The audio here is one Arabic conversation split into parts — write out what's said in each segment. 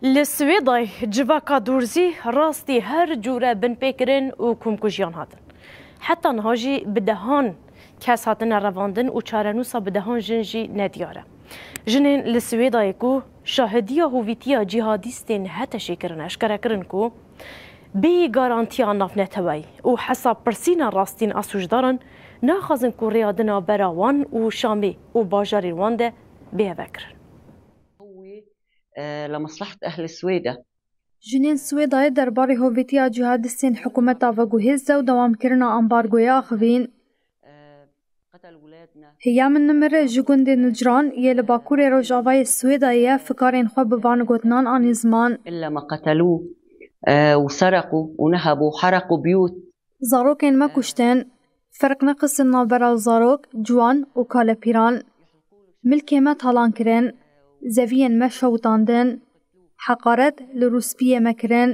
لسويداي جواكا دورزي راستي هر جورة بن بيكرن و كومكوجيان هاتن حتى نهاجي بدهان كاس هاتن رواندن و چارنوسا بدهان جنجي ندياره جنين لسويداي كو شاهدية هوفيتيا جهاديستين هتا شكرن اشكرا كرن كو بي غارانتيا ناف نتواي و حساب برسينا راستين اسوجدارن ناخذن كو رياضنا براوان و شامي و باجاري روانده بيهفكرن لمصلحة أهل السويدة. جنين سويداي درباري هوفيتيا جهادستين حكومتا وجوهزة ودوام كرنا أمبارغويا أخوين هي من نمر جوجند نجران يلي باكوري روجافاي السويداية فكارين خو بفان غوتنان آن زمان إلا ما قتلوه وسرقوا ونهبوا وحرقوا بيوت زاروكين ما كشتين فرق نقص النابرا زاروك جوان وكالا بيران ملكي ما طالان كرين زوین مشوطاندن حقارت لروسبیه مکرن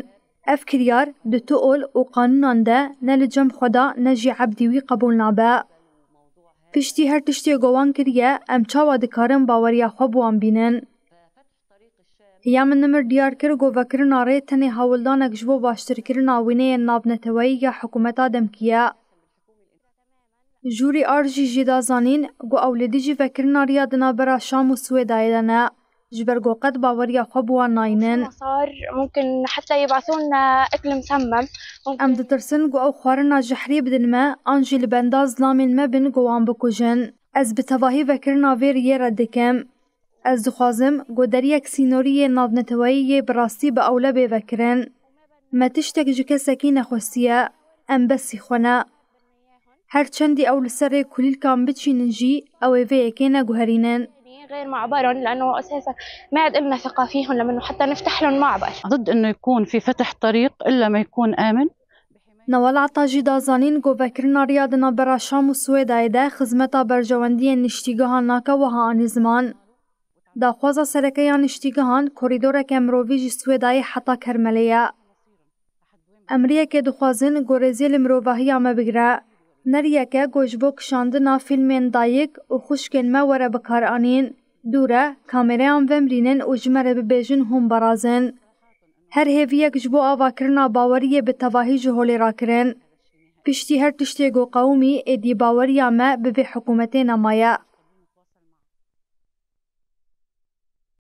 افکریار دو اول و قانونان ده نلجم خدا نجی عبدیوی قبول نابه پشتی هر تشتی گوان کریه ام چاوا دکارن باوریا خوابوان بینن یا من نمر دیار کر گو وکرن آره تنی حاولدانک جبو باشتر کرن آوینه ناب نتوایی یا حکومتا دمکیه جوری آرجی جدا زانین گو اولدی جی وکرن آریا دنا برا شام و سویدای دنا جبرگو قد باوریا خوابوان ناینن صار ممكن حتى يبعثونا أكل مسمم ام دترسن گو او خوارنا جحری بدن ما آنجی لبنداز لامن ما بن گوان بکوژن از بتواهی وکرنا ویر یه ردکم از دخوازم گو در یک سینوری ناو نتوایی براستی با اولا بوکرن ما تشتک جکه سکین خوستیه ام بسی خونه هر چندی اول سر کلیل کام بچینن جی او وی اکینا گوهرینن غير معبرهم لأنه أساسا ما عاد لنا ثقة فيهم لما حتى نفتح لهم معبر ضد إنه يكون في فتح طريق إلا ما يكون آمن. نوال عطاجي دازانين گو وکرنا رياضنا برا شام و سويداي ده خزمتا برجواندي نشتيگهان ناكا وها آن زمان دا خوازا سركيا نشتيگهان كوريدورا كمروفي جي سويداي حتا كرمليا امريكا دخوازن گو رزيل مروفاهيا ما بگره نریکه گوشبو کشاندنا فیلمین دایک و خوشکن ما وره بکار آنین دوره کامرایان ومرینن و جمره ببیجن هم برازن هر هیویه گجبو آوا کرنا باوریه به تواهی جهولی را کرن پشتی هر تشتی گو قومی ایدی باوریه ما به حکومتی نمایه